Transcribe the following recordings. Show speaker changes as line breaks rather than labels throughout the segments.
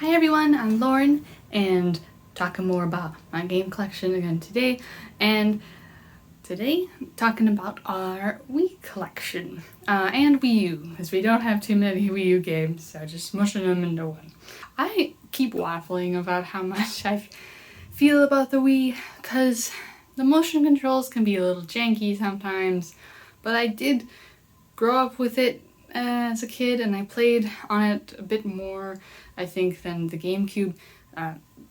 Hi everyone, I'm Lauren, and talking more about my game collection again today. And today, talking about our Wii collection and Wii U, as we don't have too many Wii U games, so just mushing them into one. I keep waffling about how much I feel about the Wii, because the motion controls can be a little janky sometimes, but I did grow up with it as a kid, and I played on it a bit more, I think, than the GameCube,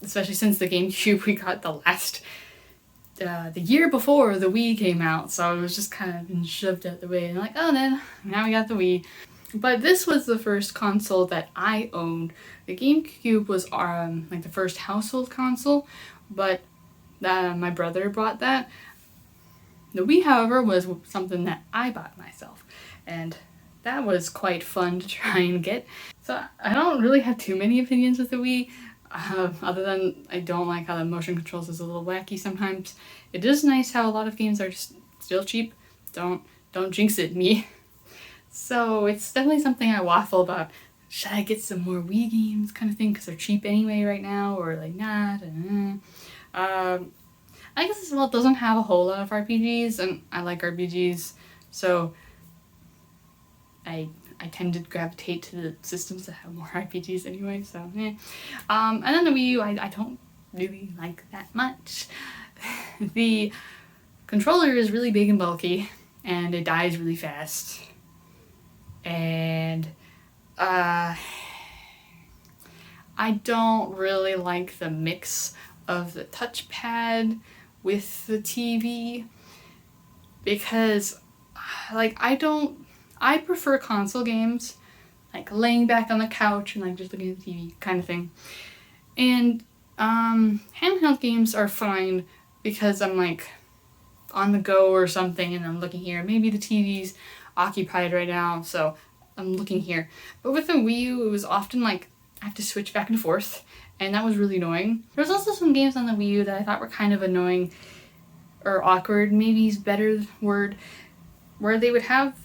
especially since the GameCube we got the year before the Wii came out, so it was just kind of been shoved out the way, and like, oh, then now we got the Wii. But this was the first console that I owned. The GameCube was like the first household console, but my brother bought that. The Wii, however, was something that I bought myself, and that was quite fun to try and get. So I don't really have too many opinions with the Wii, other than I don't like how the motion controls is a little wacky sometimes. It is nice how a lot of games are just still cheap. Don't jinx it, me. So it's definitely something I waffle about. Should I get some more Wii games kind of thing, because they're cheap anyway right now, or like not? I guess as well, it doesn't have a whole lot of RPGs, and I like RPGs, so I tend to gravitate to the systems that have more RPGs anyway, so yeah. And then the Wii U, I don't really like that much. The controller is really big and bulky, and it dies really fast. And I don't really like the mix of the touchpad with the TV, because like I prefer console games, like laying back on the couch and like just looking at the TV kind of thing. And handheld games are fine because I'm like on the go or something and I'm looking here. Maybe the TV's occupied right now, so I'm looking here. But with the Wii U, it was often like I have to switch back and forth, and that was really annoying. There was also some games on the Wii U that I thought were kind of annoying, or awkward, maybe is a better word, where they would have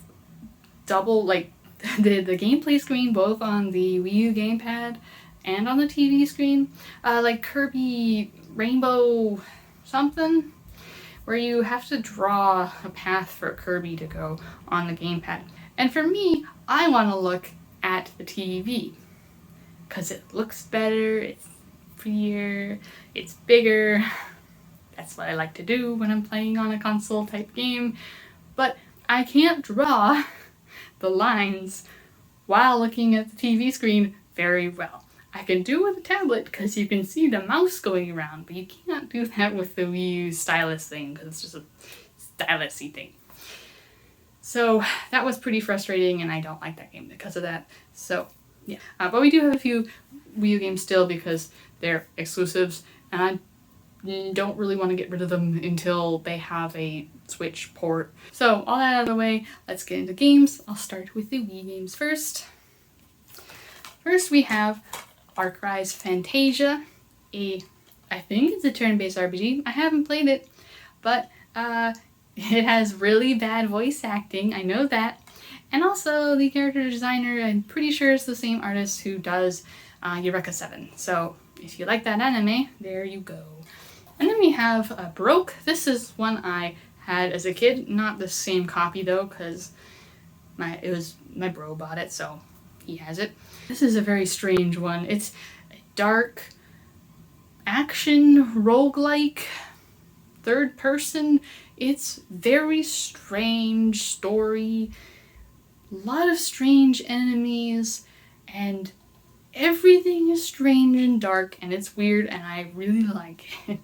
double, like, the gameplay screen both on the Wii U gamepad and on the TV screen, like Kirby Rainbow something, where you have to draw a path for Kirby to go on the gamepad. And for me, I want to look at the TV, because it looks better, it's prettier, it's bigger. That's what I like to do when I'm playing on a console type game. But I can't draw the lines while looking at the TV screen very well. I can do it with a tablet because you can see the mouse going around, but you can't do that with the Wii U stylus thing because it's just a stylus-y thing. So that was pretty frustrating, and I don't like that game because of that. So yeah, but we do have a few Wii U games still because they're exclusives, and I don't really want to get rid of them until they have a Switch port. So all that out of the way, let's get into games. I'll start with the Wii games first. First we have Arcry's Fantasia, I think it's a turn-based RPG. I haven't played it, but it has really bad voice acting, I know that. And also the character designer, I'm pretty sure it's the same artist who does Eureka 7. So if you like that anime, there you go. And then we have Broke. This is one I had as a kid. Not the same copy though, because my bro bought it, so he has it. This is a very strange one. It's a dark action roguelike third person. It's very strange story. A lot of strange enemies, and everything is strange and dark, and it's weird, and I really like it.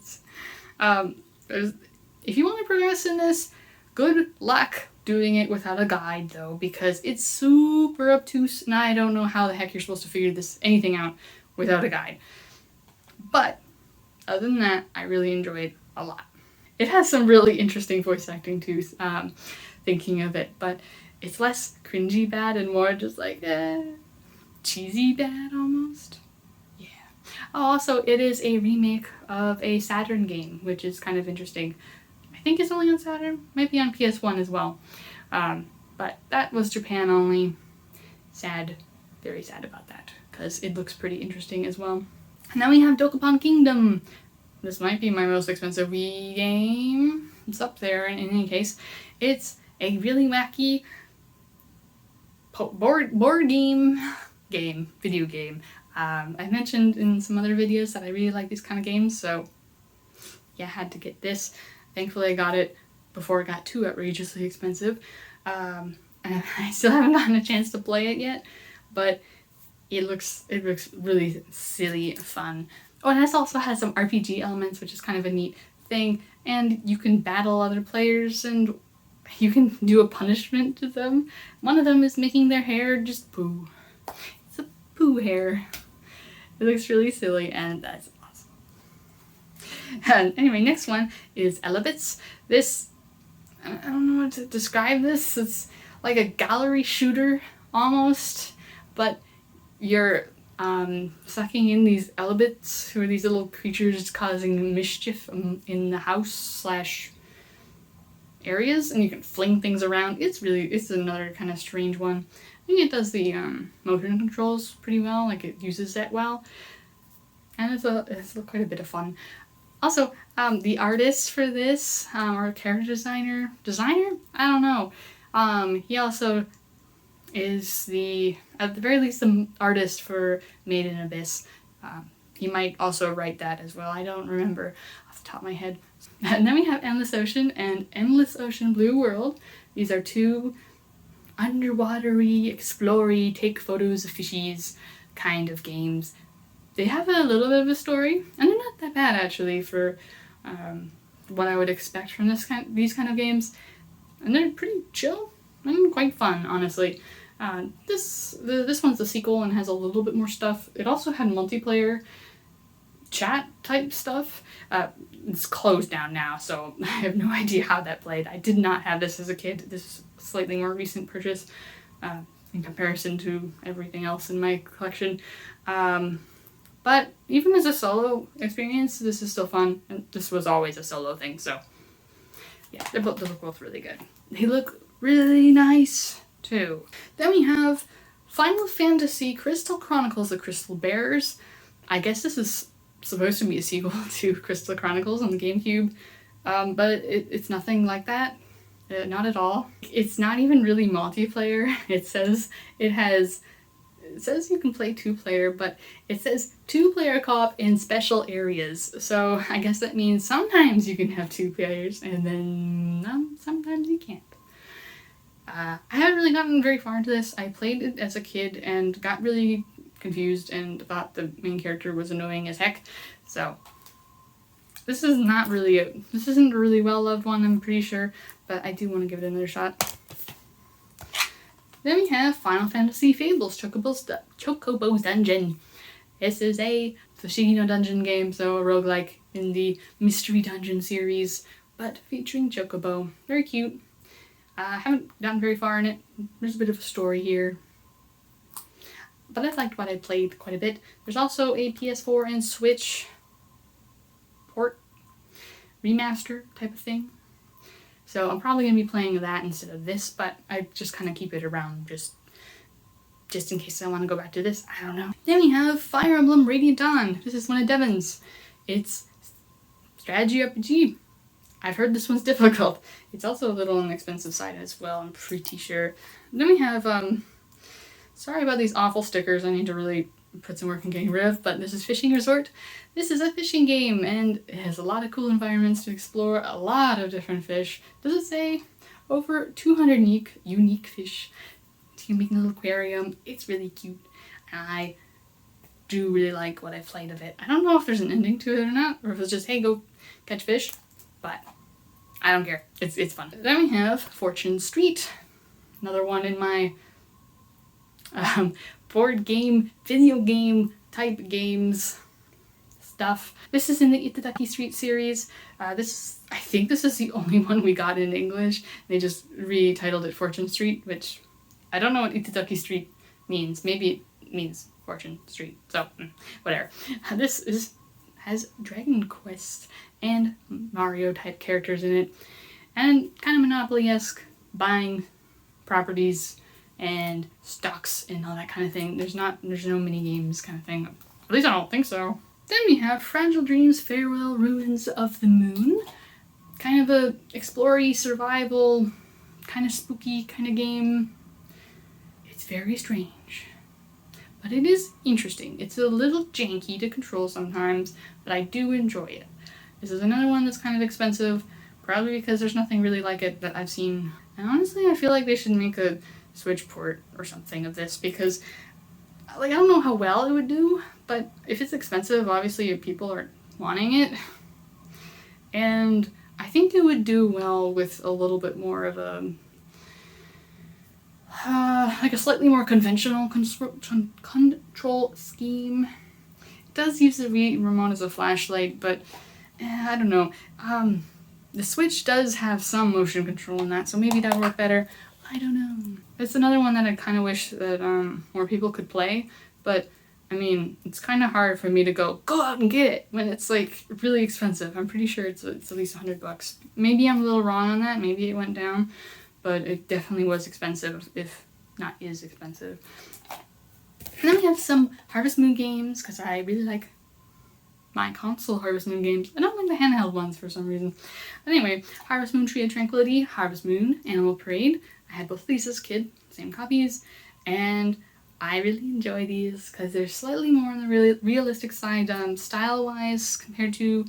If you want to progress in this, good luck doing it without a guide, though, because it's super obtuse, and I don't know how the heck you're supposed to figure anything out without a guide. But other than that, I really enjoyed it a lot. It has some really interesting voice acting too, thinking of it, but it's less cringy bad and more just like cheesy bad almost. Yeah. Oh, also, it is a remake of a Saturn game, which is kind of interesting. I think it's only on Saturn, might be on PS1 as well. But that was Japan only. Sad, very sad about that. because it looks pretty interesting as well. And then we have Dokapon Kingdom. This might be my most expensive Wii game. It's up there in any case. It's a really wacky board video game. I mentioned in some other videos that I really like these kind of games, so yeah, I had to get this. Thankfully I got it before it got too outrageously expensive. And I still haven't gotten a chance to play it yet, but it looks really silly fun. Oh, and this also has some RPG elements, which is kind of a neat thing, and you can battle other players and you can do a punishment to them. One of them is making their hair just poo. It's a poo hair. It looks really silly, and that's awesome. And anyway, next one is Elebits. This, I don't know what to describe this. It's like a gallery shooter almost, but you're sucking in these Elebits, who are these little creatures causing mischief in the house / areas, and you can fling things around. It's another kind of strange one. I think it does the motion controls pretty well, like it uses that well, and it's quite a bit of fun. Also, the artist for this, or character designer, I don't know. He also is at the very least the artist for Made in Abyss. He might also write that as well. I don't remember off the top of my head. And then we have Endless Ocean and Endless Ocean Blue World. These are two underwatery, explory, take photos of fishies kind of games. They have a little bit of a story, and they're not that bad actually for what I would expect from these kind of games. And they're pretty chill and quite fun, honestly. This one's a sequel and has a little bit more stuff. It also had multiplayer chat type stuff. It's closed down now, so I have no idea how that played. I did not have this as a kid. This is a slightly more recent purchase in comparison to everything else in my collection. But even as a solo experience, this is still fun, and this was always a solo thing, so yeah, they look both really good. They look really nice too. Then we have Final Fantasy Crystal Chronicles: The Crystal Bearers. I guess this is supposed to be a sequel to Crystal Chronicles on the GameCube, but it's nothing like that. Not at all. It's not even really multiplayer. It says you can play 2-player, but it says 2-player co-op in special areas. So I guess that means sometimes you can have 2 players, and then sometimes you can't. I haven't really gotten very far into this. I played it as a kid and got really confused and thought the main character was annoying as heck. So this isn't a really well loved one, I'm pretty sure, but I do want to give it another shot. Then we have Final Fantasy Fables Chocobo's Dungeon. This is a Fushigi no Dungeon game, so a roguelike in the Mystery Dungeon series, but featuring Chocobo. Very cute. I haven't gotten very far in it. There's a bit of a story here, but I liked what I played quite a bit. There's also a PS4 and Switch port remaster type of thing. So I'm probably going to be playing that instead of this, but I just kind of keep it around just in case I want to go back to this. I don't know. Then we have Fire Emblem Radiant Dawn. This is one of Devin's. It's strategy RPG. I've heard this one's difficult. It's also a little on the expensive side as well, I'm pretty sure. Then we have, sorry about these awful stickers, I need to really put some work in getting rid of, but this is Fishing Resort. This is a fishing game, and it has a lot of cool environments to explore, a lot of different fish. Does it say over 200 unique fish? You can make a little aquarium. It's really cute, and I do really like what I've played of it. I don't know if there's an ending to it or not, or if it's just, hey, go catch fish. But I don't care. It's fun. Then we have Fortune Street, another one in my board game, video game type games stuff. This is in the Itadaki Street series. I think this is the only one we got in English. They just retitled it Fortune Street, which I don't know what Itadaki Street means. Maybe it means Fortune Street. So whatever. This has Dragon Quest and Mario type characters in it, and kind of Monopoly-esque, buying properties and stocks and all that kind of thing. There's no mini games kind of thing. At least I don't think so. Then we have Fragile Dreams Farewell Ruins of the Moon. Kind of a explory, survival, kind of spooky kind of game. It's very strange, but it is interesting. It's a little janky to control sometimes, but I do enjoy it. This is another one that's kind of expensive, probably because there's nothing really like it that I've seen. And honestly, I feel like they should make a Switch port or something of this, because like I don't know how well it would do, but if it's expensive, obviously people are wanting it. And I think it would do well with a little bit more of a like a slightly more conventional control scheme. It does use the Wii remote as a flashlight, but I don't know. The Switch does have some motion control in that, so maybe that would work better. I don't know. It's another one that I kind of wish that more people could play, but I mean, it's kind of hard for me to go out and get it when it's like really expensive. I'm pretty sure it's at least $100. Maybe I'm a little wrong on that. Maybe it went down, but it definitely was expensive, if not is expensive. And then we have some Harvest Moon games, because I really like my console Harvest Moon games. I don't like the handheld ones for some reason. Anyway, Harvest Moon Tree of Tranquility, Harvest Moon, Animal Parade. I had both of these as a kid, same copies, and I really enjoy these because they're slightly more on the realistic side style-wise compared to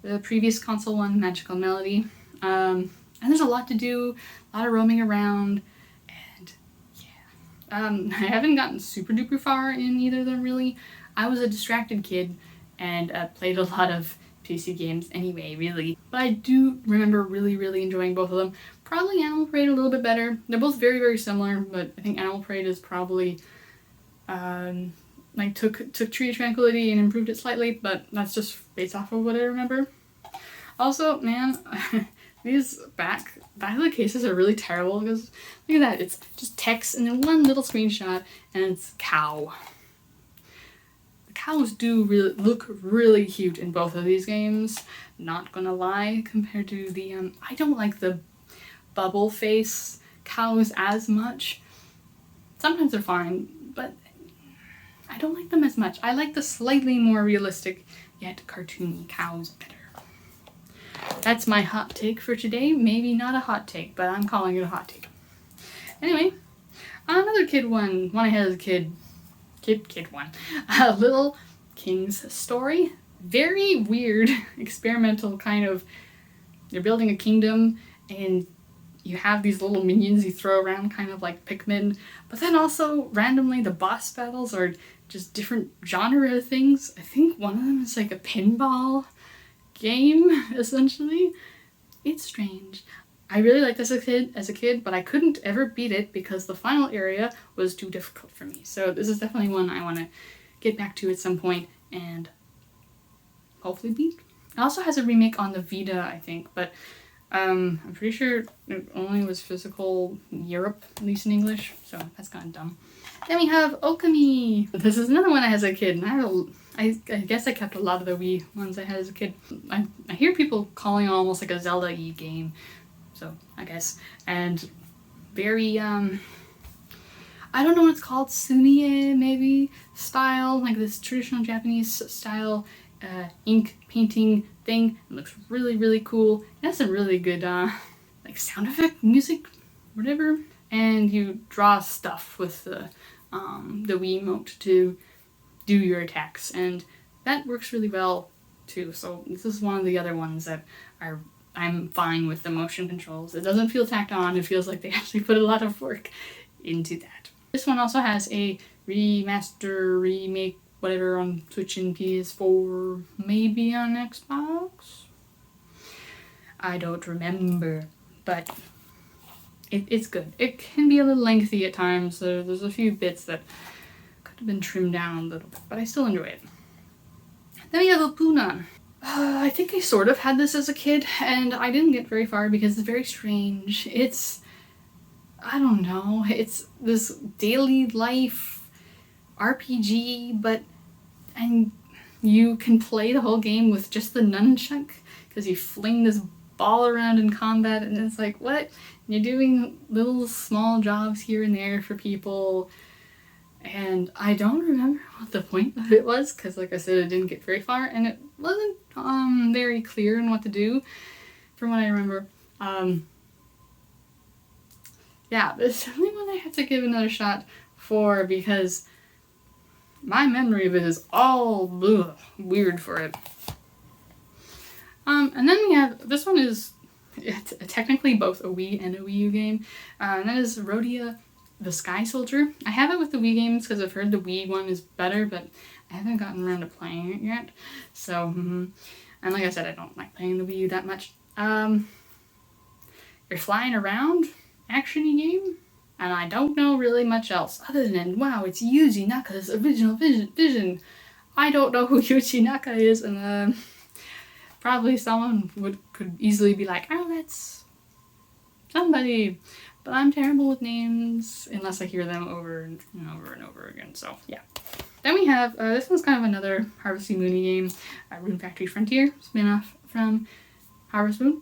the previous console one, Magical Melody. And there's a lot to do, a lot of roaming around, and yeah. I haven't gotten super duper far in either of them really. I was a distracted kid and played a lot of PC games anyway, really. But I do remember really, really enjoying both of them. Probably Animal Parade a little bit better. They're both very, very similar, but I think Animal Parade is probably like took Tree of Tranquility and improved it slightly, but that's just based off of what I remember. Also, man, these back of the cases are really terrible because look at that, it's just text and then one little screenshot and it's cow. The cows do really look really cute in both of these games, not gonna lie, compared to the I don't like the bubble face cows as much. Sometimes they're fine, but I don't like them as much. I like the slightly more realistic yet cartoony cows better. That's my hot take for today. Maybe not a hot take, but I'm calling it a hot take. Anyway, another kid one I had as a kid one. Little King's Story. Very weird, experimental kind of, you're building a kingdom and you have these little minions you throw around kind of like Pikmin, but then also randomly the boss battles are just different genre things. I think one of them is like a pinball game, essentially. It's strange. I really liked this as a kid, but I couldn't ever beat it because the final area was too difficult for me. So this is definitely one I want to get back to at some point and hopefully beat. It also has a remake on the Vita, I think, but I'm pretty sure it only was physical in Europe, at least in English, so that's kind of dumb. Then we have Okami. This is another one I had as a kid, and I guess I kept a lot of the Wii ones I had as a kid. I hear people calling it almost like a Zelda-y game, so I guess. And very, I don't know what it's called, Sunie maybe, style, like this traditional Japanese style ink painting thing. It looks really, really cool. It has some really good like sound effect, music, whatever. And you draw stuff with the Wiimote to do your attacks, and that works really well too. So this is one of the other ones that I'm fine with the motion controls. It doesn't feel tacked on. It feels like they actually put a lot of work into that. This one also has a remaster, remake, whatever on Switch and PS4, maybe on Xbox? I don't remember, but it's good. It can be a little lengthy at times, so there's a few bits that could have been trimmed down a little bit, but I still enjoy it. Then we have Opuna. I think I sort of had this as a kid, and I didn't get very far because it's very strange. It's, I don't know, it's this daily life RPG, and you can play the whole game with just the nunchuck, because you fling this ball around in combat, and it's like, what? You're doing little small jobs here and there for people, and I don't remember what the point of it was, because like I said, it didn't get very far, and it wasn't very clear in what to do, from what I remember. Yeah, but it's definitely one I have to give another shot for, because my memory of it is all weird for it. And then we have, this one is technically both a Wii and a Wii U game, and that is Rhodia the Sky Soldier. I have it with the Wii games because I've heard the Wii one is better, but I haven't gotten around to playing it yet. So, and like I said, I don't like playing the Wii U that much. You're flying around, action-y game, and I don't know really much else other than, wow, it's Yuji Naka's original vision. I don't know who Yuji Naka is, and probably someone could easily be like, oh, that's somebody. But I'm terrible with names unless I hear them over and over and over again. So yeah. Then we have this one's kind of another Harvesty Moony game, Rune Factory Frontier, spin-off from Harvest Moon.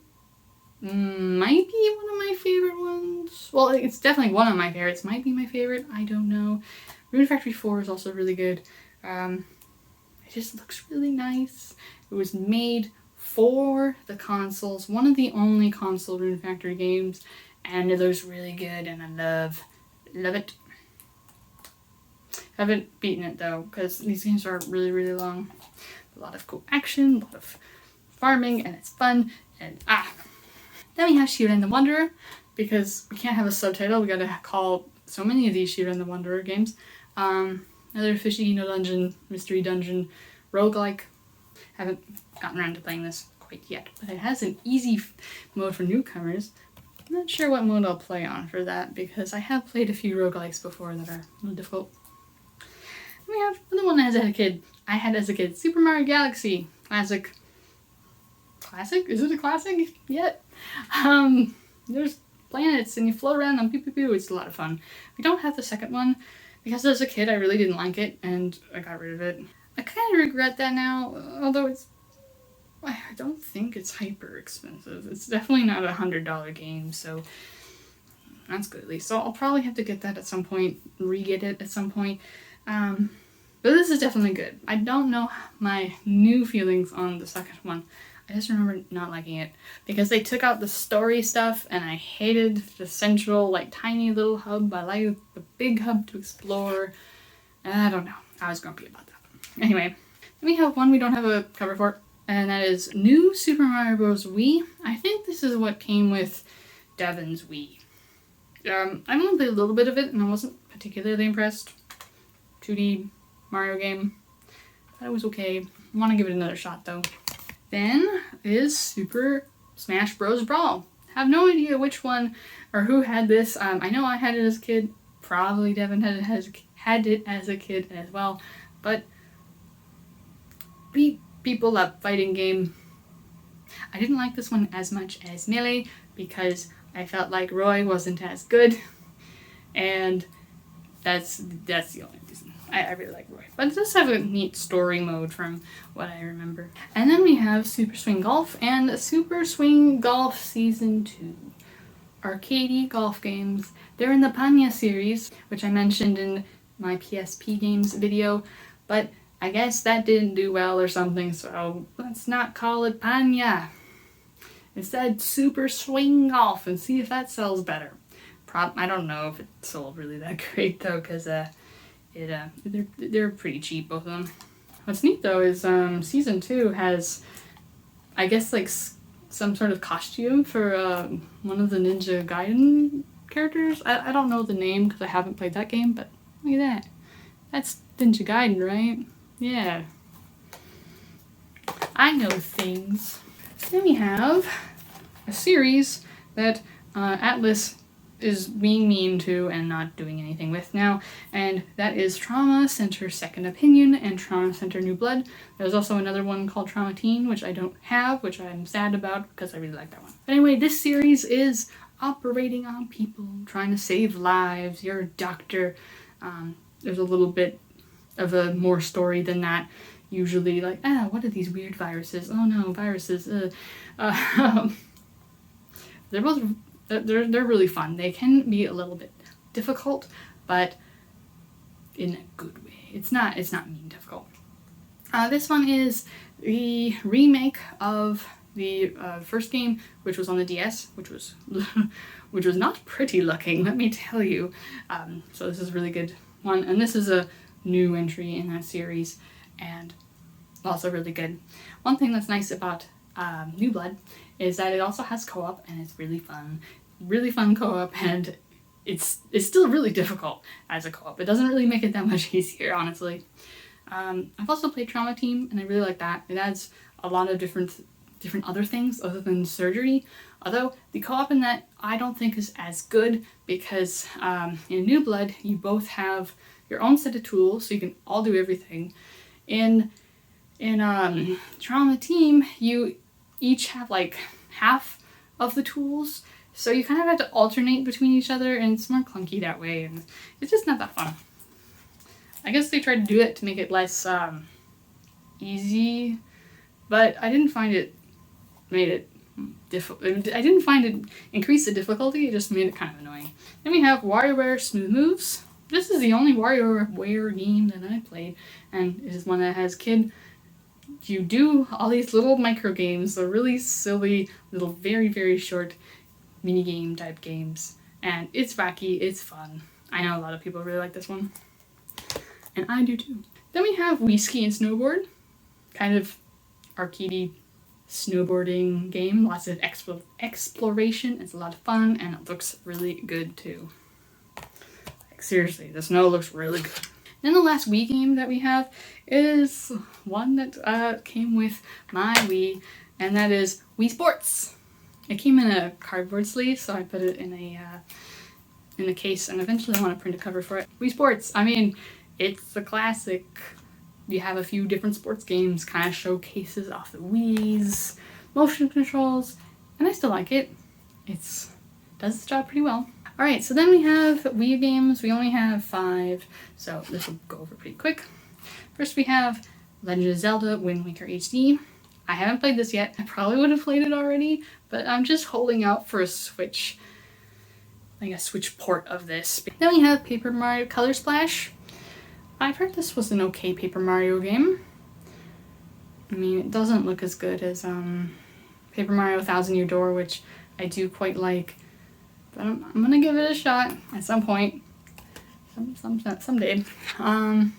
Might be one of my favorite ones. Well, it's definitely one of my favorites. Might be my favorite. I don't know. Rune Factory 4 is also really good. It just looks really nice. It was made for the consoles. One of the only console Rune Factory games. And it looks really good, and I love it. Haven't beaten it though, because these games are really, really long. A lot of cool action, a lot of farming, and it's fun, and Then we have Shiva and the Wanderer, because we can't have a subtitle, we gotta call so many of these Shiva and the Wanderer games. Another fishy no dungeon, mystery dungeon, roguelike. Haven't gotten around to playing this quite yet, but it has an easy mode for newcomers. I'm not sure what mode I'll play on for that, because I have played a few roguelikes before that are a little difficult. And we have another one I had as a kid, Super Mario Galaxy. Classic? Is it a classic yet? There's planets and you float around them, pew pew pew, it's a lot of fun. We don't have the second one, because as a kid I really didn't like it, and I got rid of it. I kind of regret that now, although I don't think it's hyper expensive. It's definitely not $100 game, so that's good at least. So I'll probably have to get that at some point, re-get it at some point. But this is definitely good. I don't know my new feelings on the second one. I just remember not liking it because they took out the story stuff, and I hated the central, like, tiny little hub. I like the big hub to explore. And I don't know. I was grumpy about that. Anyway, then we have one we don't have a cover for. And that is New Super Mario Bros. Wii. I think this is what came with Devin's Wii. I only played a little bit of it, and I wasn't particularly impressed. 2D Mario game. Thought it was okay. I want to give it another shot, though. Then is Super Smash Bros. Brawl. Have no idea which one or who had this. I know I had it as a kid. Probably Devin had it as a kid as well. But beat people up fighting game. I didn't like this one as much as Melee because I felt like Roy wasn't as good, and that's the only reason. I really like Roy, but it does have a neat story mode from what I remember. And then we have Super Swing Golf and Super Swing Golf Season 2. Arcadey golf games. They're in the Panya series, which I mentioned in my PSP games video, but I guess that didn't do well or something, so let's not call it Panya. Instead, Super Swing Golf, and see if that sells better. I don't know if it sold really that great though, because they're pretty cheap, both of them. What's neat though is Season 2 has, I guess, like some sort of costume for one of the Ninja Gaiden characters. I don't know the name because I haven't played that game, but look at that. That's Ninja Gaiden, right? Yeah. I know things. Then we have a series that Atlas is being mean to and not doing anything with now, and that is Trauma Center Second Opinion and Trauma Center New Blood. There's also another one called Trauma Teen, which I don't have, which I'm sad about because I really like that one. But anyway, this series is operating on people, trying to save lives. You're a doctor. There's a little bit of a more story than that. Usually, like, what are these weird viruses? Oh no, viruses. they're really fun. They can be a little bit difficult, but in a good way. It's not mean difficult. This one is the remake of the first game, which was on the DS, which was not pretty looking, let me tell you. So this is a really good one, and this is a new entry in that series, and also really good. One thing that's nice about New Blood is that it also has co-op, and it's really fun co-op, and it's still really difficult as a co-op. It doesn't really make it that much easier, honestly. I've also played Trauma Team, and I really like that. It adds a lot of different other things other than surgery. Although the co-op in that I don't think is as good, because in New Blood you both have your own set of tools, so you can all do everything. In Trauma Team, you each have like half of the tools, so you kind of have to alternate between each other, and it's more clunky that way, and it's just not that fun. I guess they tried to do it to make it less easy, but I didn't find it made it difficult. I didn't find it increase the difficulty, it just made it kind of annoying. Then we have WarioWare Smooth Moves. This is the only WarioWare game that I played, and it is one that has you do all these little micro games, the really silly little very, very short mini game type games, and it's wacky, it's fun. I know a lot of people really like this one, and I do too. Then we have Wii Ski and Snowboard, kind of arcadey snowboarding game, lots of exploration. It's a lot of fun, and it looks really good too. Like, seriously, the snow looks really good. Then the last Wii game that we have is one that came with my Wii, and that is Wii Sports. It came in a cardboard sleeve, so I put it in a case, and eventually I want to print a cover for it. Wii Sports, I mean, it's the classic. You have a few different sports games, kind of showcases off the Wii's motion controls, and I still like it. It does its job pretty well. Alright, so then we have Wii U games. We only have 5, so this will go over pretty quick. First we have Legend of Zelda Wind Waker HD. I haven't played this yet. I probably would have played it already, but I'm just holding out for a Switch, like a Switch port of this. Then we have Paper Mario Color Splash. I've heard this was an okay Paper Mario game. I mean, it doesn't look as good as Paper Mario Thousand Year Door, which I do quite like. But I'm gonna give it a shot at some point. Someday. Then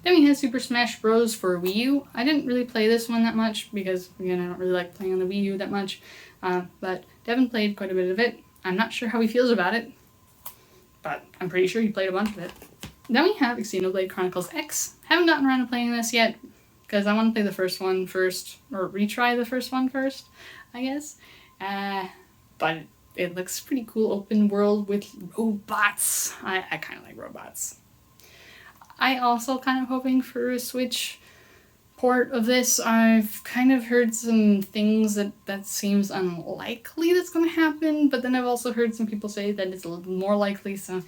we had Super Smash Bros. For Wii U. I didn't really play this one that much because, again, I don't really like playing on the Wii U that much. But Devin played quite a bit of it. I'm not sure how he feels about it, but I'm pretty sure he played a bunch of it. Then we have Xenoblade Chronicles X. Haven't gotten around to playing this yet because I want to play the first one first, or retry the first one first, I guess. But it looks pretty cool, open world with robots. I kind of like robots. I also kind of hoping for a Switch port of this. I've kind of heard some things that seems unlikely that's going to happen, but then I've also heard some people say that it's a little more likely, so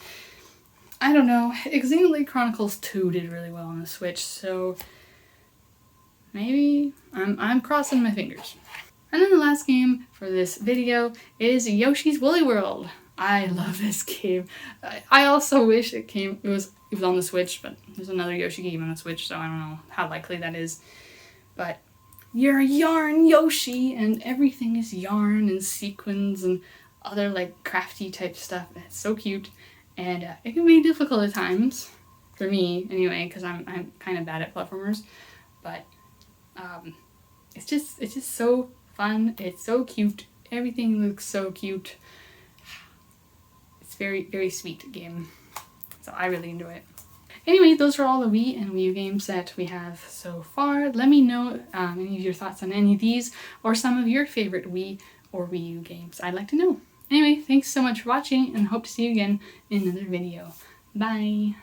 I don't know. Xenoblade Chronicles 2 did really well on the Switch, so maybe I'm crossing my fingers. And then the last game for this video is Yoshi's Woolly World. I love this game. I also wish it was on the Switch, but there's another Yoshi game on the Switch, so I don't know how likely that is. But you're a yarn Yoshi, and everything is yarn and sequins and other like crafty type stuff. It's so cute, and it can be difficult at times for me anyway, because I'm kind of bad at platformers. But it's just so fun. It's so cute. Everything looks so cute. It's very, very sweet game. So I really enjoy it. Anyway, those are all the Wii and Wii U games that we have so far. Let me know any of your thoughts on any of these or some of your favorite Wii or Wii U games. I'd like to know. Anyway, thanks so much for watching, and hope to see you again in another video. Bye!